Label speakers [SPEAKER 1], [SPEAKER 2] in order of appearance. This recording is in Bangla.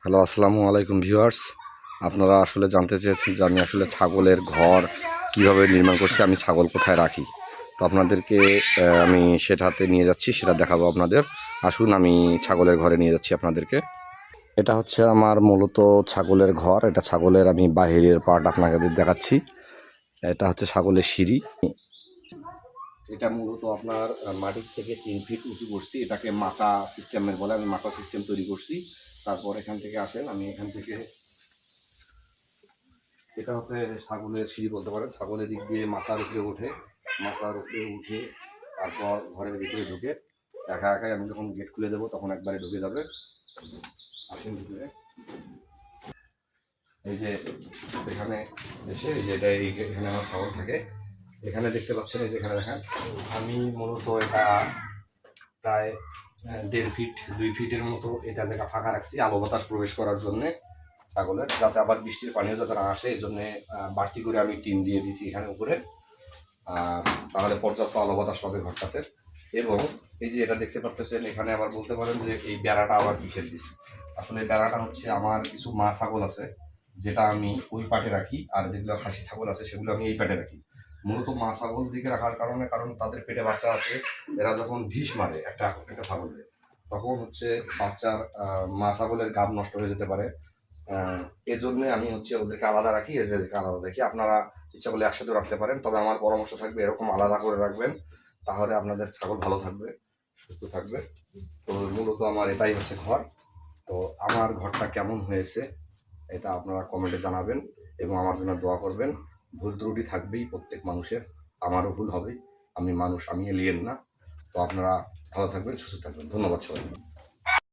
[SPEAKER 1] হ্যালো, আসসালামু আলাইকুম ভিউয়ার্স। আপনারা আসলে জানতে চেয়েছেন যে আমি আসলে ছাগলের ঘর কিভাবে নির্মাণ করছি, আমি ছাগল কোথায় রাখি। তো আপনাদেরকে আমি সেটাতে নিয়ে যাচ্ছি, সেটা দেখাবো আপনাদের। আসুন, আমি ছাগলের ঘরে নিয়ে যাচ্ছি আপনাদেরকে। এটা হচ্ছে আমার মূলত ছাগলের ঘর। এটা ছাগলের আমি বাহিরের পার্ট আপনাদের দেখাচ্ছি। এটা হচ্ছে ছাগলের সিঁড়ি। এটা মূলত আপনার মাটির থেকে 3 ফিট উঁচু করছি। এটাকে মাচা সিস্টেমের বলে, আমি মাচা সিস্টেম তৈরি করছি। তারপর এখান থেকে আসেন, আমি এখান থেকে, এটা হচ্ছে ছাগলের সিঁড়ি বলতে পারেন। ছাগলের দিক দিয়ে মাচার উপরে উঠে, তারপর ঘরের ভিতরে ঢুকে একা একাই আমি যখন গেট খুলে দেবো তখন একবারে ঢুকে যাবে। আসেন ভিতরে। এই যে এখানে এসে, যেটা এখানে আমার ছাগল থাকে, এখানে দেখতে পাচ্ছেন, এই যে এখানে দেখেন, আমি মূলত এটা প্রায় 1.5 ফিট 2 ফিটের মতো এটা জায়গা ফাঁকা রাখছি আলো বাতাস প্রবেশ করার জন্যে ছাগলের, যাতে আবার বৃষ্টির পানিও যাতে না আসে। এই জন্যে বাড়তি করে আমি টিন দিয়ে দিয়েছি এখানে উপরে, তাহলে পর্যাপ্ত আলো বাতাস পাবে ঘরটাতে। এবং এই যে এটা দেখতে পাচ্ছেন, এখানে আবার বলতে পারেন যে এই বেড়াটা আবার কিসের দিচ্ছি। আসলে বেড়াটা হচ্ছে আমার কিছু মা ছাগল আছে, যেটা আমি ওই পাটে রাখি, আর যেগুলো খাসি ছাগল আছে সেগুলো আমি এই পাটে রাখি। মূলত মা ছাগল দিকে রাখার কারণে, কারণ তাদের পেটে বাচ্চা আছে, এরা যখন ঢিস মারে একটা একটা ছাগলের, তখন হচ্ছে বাচ্চার মা ছাগলের গাব নষ্ট হয়ে যেতে পারে। এজন্যে আমি হচ্ছে ওদেরকে আলাদা রাখি, এদেরকে আলাদা রাখি। আপনারা ইচ্ছা করলে একসাথে রাখতে পারেন, তবে আমার পরামর্শ থাকবে এরকম আলাদা করে রাখবেন, তাহলে আপনাদের ছাগল ভালো থাকবে, সুস্থ থাকবে। তো মূলত আমার এটাই হচ্ছে ঘর। তো আমার ঘরটা কেমন হয়েছে এটা আপনারা কমেন্টে জানাবেন এবং আমার জন্য দোয়া করবেন। ভুল ত্রুটি থাকবেই প্রত্যেক মানুষের, আমারও ভুল হবেই। আমি মানুষ, আমি এলিয়েন না। তো আপনারা ভালো থাকবেন, সুস্থ থাকবেন। ধন্যবাদ সবাই।